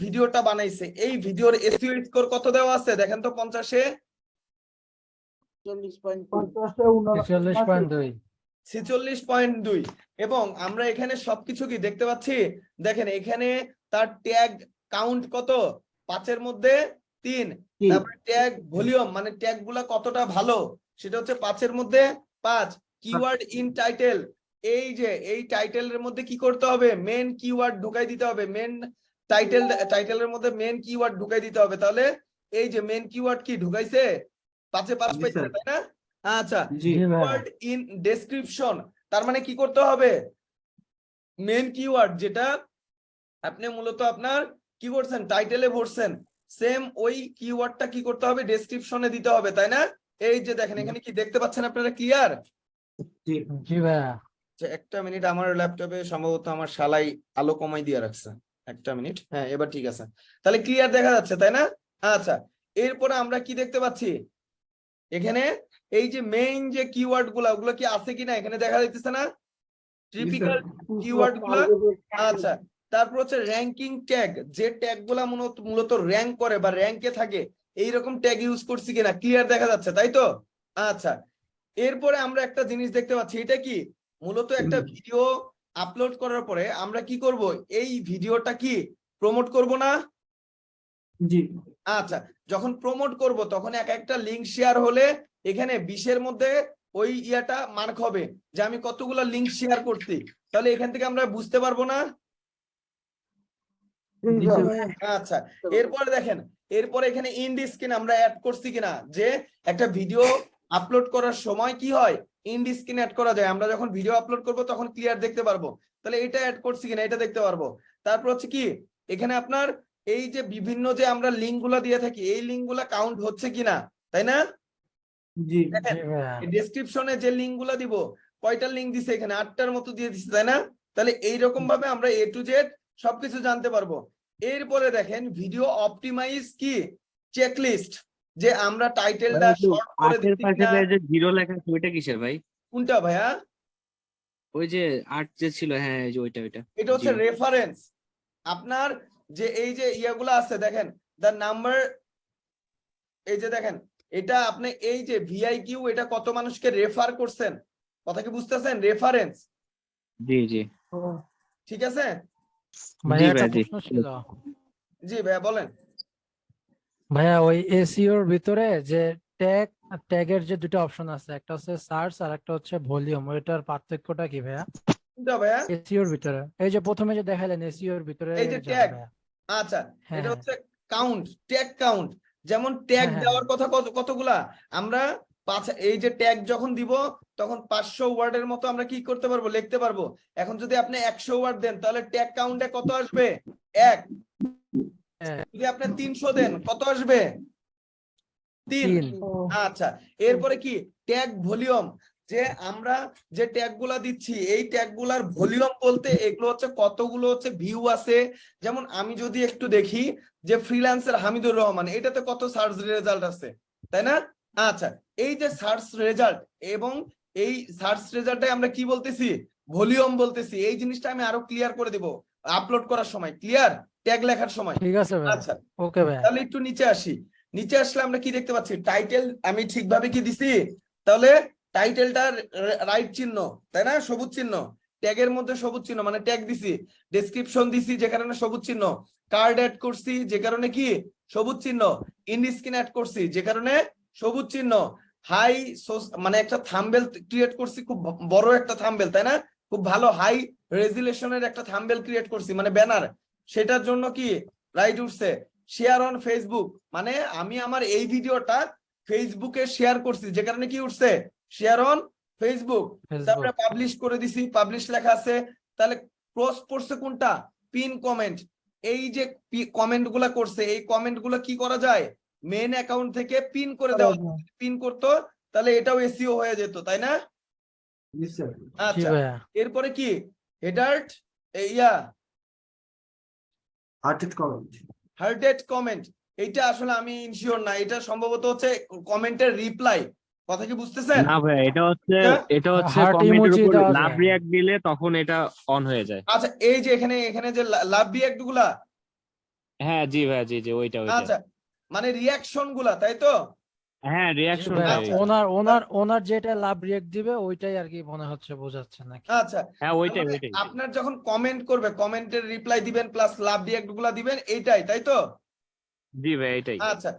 ভিডিওটা বানাইছে, এই ভিডিওর এসইও স্কোর কত দেওয়া আছে দেখেন তো? 50-এ 46.2। এবং আমরা এখানে সবকিছু কি দেখতে পাচ্ছি? দেখেন এখানে তার ট্যাগ কাউন্ট কত? 5-এর মধ্যে 3। তারপরে ট্যাগ ভলিউম মানে ট্যাগ গুলা কতটা ভালো সেটা হচ্ছে 5-এর মধ্যে 5। কিওয়ার্ড ইন টাইটেল, এই যে এই টাইটেলের মধ্যে কি করতে হবে? মেন কিওয়ার্ড ঢুকাই দিতে হবে। মেন টাইটেলের মধ্যে মেন কিওয়ার্ড ঢুকাই দিতে হবে। তাহলে এই যে মেন কিওয়ার্ড কি ঢুকাইছে? 5-এ 5 পাইছে, তাই না? আচ্ছা, কিওয়ার্ড ইন ডেসক্রিপশন, তার মানে কি করতে হবে? মেন কিওয়ার্ড যেটা আপনি মূলত আপনার কি করছেন টাইটেলে ভরছেন, সেম ওই কিওয়ার্ডটা কি করতে হবে? ডেসক্রিপশনে দিতে হবে, তাই না? এই যে দেখেন এখানে কি দেখতে পাচ্ছেন আপনারা? ক্লিয়ার? জি ভাইয়া। একটা মিনিট, আমার ল্যাপটপে সম্ভবত আমার শালাই আলো কমাই দিয়ে রাখছে। একটা মিনিট, হ্যাঁ এবার ঠিক আছে। তাহলে ক্লিয়ার দেখা যাচ্ছে, তাই না? আচ্ছা, এরপরে আমরা কি দেখতে পাচ্ছি? এখানে এই যে মেইন যে কিওয়ার্ড গুলা ওগুলো কি আছে কিনা এখানে দেখা যাইতেছে না? টিপিক্যাল কিওয়ার্ড গুলা। আচ্ছা, তারপর হচ্ছে র্যাঙ্কিং ট্যাগ, যে ট্যাগ গুলা মূলত র্যাঙ্ক করে বা র্যাঙ্কে থাকে, এইরকম ট্যাগ ইউজ করছি কিনা ক্লিয়ার দেখা যাচ্ছে, তাই তো? আচ্ছা, এরপরে আমরা একটা জিনিস দেখতে পাচ্ছি, এটা কি মূলত একটা ভিডিও আপলোড করার পরে আমরা কি করব? এই ভিডিওটা কি প্রমোট করব না? জি। আচ্ছা, যখন প্রমোট করব তখন একটা লিংক শেয়ার হলে এখানে 20-এর মধ্যে ওই ইয়াটা মার্ক হবে যে আমি কতগুলো লিংক শেয়ার করছি। তাহলে এখান থেকে আমরা বুঝতে পারবো না? আচ্ছা, এরপরে দেখেন, এরপরে এখানে ইন্ড স্ক্রিন আমরা অ্যাড করছি কিনা, যে একটা ভিডিও আপলোড করার সময় কি হয়? ইন্ড স্ক্রিন অ্যাড করা যায়। আমরা যখন ভিডিও আপলোড করব তখন ক্লিয়ার দেখতে পারবো। তাহলে এটা অ্যাড করছি কিনা এটা দেখতে পারবো। তারপর হচ্ছে কি এখানে আপনার এই যে বিভিন্ন যে আমরা লিংক গুলা দিয়ে থাকি, এই লিংক গুলা কাউন্ট হচ্ছে কিনা, তাই না? জি। ডেসক্রিপশনে যে লিংক গুলা দিব, কয়টা লিংক দিছে? এখানে 8টার মতো দিয়ে দিচ্ছে, তাই না? তাহলে এইরকম ভাবে আমরা A to Z সবকিছু জানতে পারবো। এরপরে দেখেন ভিডিও অপটিমাইজ কি চেকলিস্ট, যে আমরা টাইটেলটা শর্ট করে দিচ্ছি কিনা। যে জিরো লেখা আছে ওইটা কিসের ভাই? কোনটা ভাইয়া? ওই যে আর্ট যে ছিল, হ্যাঁ এই যে ওইটা এটা হচ্ছে রেফারেন্স। আপনার যে এই যে ইয়াগুলো আছে দেখেন, দা নাম্বার, এই যে দেখেন এটা আপনি এই যে ভিআইকিউ, এটা কত মানুষকে রেফার করছেন, কথা কি বুঝতেছেন? রেফারেন্স। জি জি ঠিক আছে ভাইয়া ভাই, একটা জি। প্রশ্ন ছিল। জি ভাইয়া বলেন। ভাইয়া ওই এসইওর ভিতরে যে ট্যাগের যে দুটো অপশন আছে, একটা হচ্ছে সার্চ আর একটা হচ্ছে ভলিউম, ওইটার পার্থক্যটা কি ভাইয়া কোনটা ভাইয়া? এসইওর ভিতরে? এই যে প্রথমে যে দেখালেন এসইওর ভিতরে এই যে যাবে ট্যাগ। ভাইয়া। আচ্ছা, হ্যাঁ এটা হ্যাঁ হচ্ছে কাউন্ট, ট্যাগ কাউন্ট। যেমন ট্যাগ হ্যাঁ দেওয়ার কথা কতগুলা আমরা এই যে ট্যাগ যখন দিব তখন 500 ওয়ার্ডের মতো আমরা কি করতে পারবো? লিখতে পারবো। এখন যদি আপনি 100 ওয়ার্ড দেন তাহলে ট্যাগ কাউন্টে কত আসবে? 1। হ্যাঁ, যদি আপনি 300 দেন কত আসবে? 3। 3। আচ্ছা, এরপরে কি ট্যাগ ভলিউম, যে আমরা যে ট্যাগ গুলা দিচ্ছি এই ট্যাগ গুলার ভলিউম বলতে এগুলো হচ্ছে কতগুলো হচ্ছে ভিউ আছে। যেমন আমি যদি একটু দেখি যে ফ্রিল্যান্সার হামিদুর রহমান, এটাতে কত সার্চ রেজাল্ট আছে, তাই না? আচ্ছা, এই যে সার্চ রেজাল্ট এবং এই সার্চ রেজাল্টে আমরা কি বলতেছি? ভলিউম বলতেছি। এই জিনিসটা আমি আরো ক্লিয়ার করে দিব আপলোড করার সময়, ক্লিয়ার ট্যাগ লেখার সময়। ঠিক আছে ভাইয়া। আচ্ছা, ওকে ভাইয়া। তাহলে একটু নিচে আসি। নিচে আসলে আমরা কি দেখতে পাচ্ছি? টাইটেল আমি ঠিকভাবে কি দিছি? তাহলে টাইটেলটা রাইট চিহ্ন, তাই না? সবুজ চিহ্ন। ট্যাগের মধ্যে সবুজ চিহ্ন মানে ট্যাগ দিছি। ডেসক্রিপশন দিছি যে কারণে সবুজ চিহ্ন। কার্ড অ্যাড করছি যে কারণে কি সবুজ চিহ্ন। ইন্ড স্ক্রিন অ্যাড করছি যে কারণে সবুজ চিহ্ন। হাই মানে একটা থাম্বনেল ক্রিয়েট করছি, খুব বড় একটা থাম্বনেল, তাই না? খুব ভালো হাই রেজুলেশনের একটা থাম্বনেল ক্রিয়েট করছি মানে ব্যানার, সেটার জন্য কি রাইট উঠছে। শেয়ার অন ফেসবুক মানে আমি আমার এই ভিডিওটা ফেসবুকে শেয়ার করছি যে কারণে কি উঠছে? Share on Facebook. তারপরে পাবলিশ করে দিছি, পাবলিশ লেখা আছে। তাহলে ক্রস পড়ছে কোনটা? Pin comment. এই যে কমেন্ট গুলা করছে, এই কমেন্ট গুলা কি করা যায়? মেন অ্যাকাউন্ট থেকে পিন করে দেওয়া, পিন করতো তাহলে এটাও এসইও হয়ে যেত, তাই না? আচ্ছা, এরপরে কি হেডার ইয়া হার্টেড কমেন্ট। এইটা আসলে আমি ইনশিওর না, এটা সম্ভবত হচ্ছে কমেন্টের রিপ্লাই, কথা কি বুঝতেছেন? না ভাই, এটা হচ্ছে হার্ট কমেন্টের ইমোজি উপর দেওয়া লাভ যায়। রিঅ্যাক্ট দিলে তখন এটা অন হয়ে যায়। আচ্ছা, এই যে এখানে যে লাভ রিঅ্যাক্ট গুলা, হ্যাঁ জি ভাইয়া, জি জি, ওইটা ওইটা। আচ্ছা, মানে রিয়াকশন গুলা, তাই তো? হ্যাঁ জি রিয়াকশন ভাইয়া, ভাই। ওনার যেটা লাভ রিয়েক্ট দিবে ওইটাই আর কি মনে হচ্ছে বোঝাচ্ছে নাকি? আচ্ছা, হ্যাঁ তার ওইটাই মানে ওইটাই। আপনার যখন কমেন্ট করবে, কমেন্টের রিপ্লাই দিবেন প্লাস লাভ রিয়াক্ট গুলা দিবেন, এইটাই তাই তো? জি ভাই এটাই। আচ্ছা।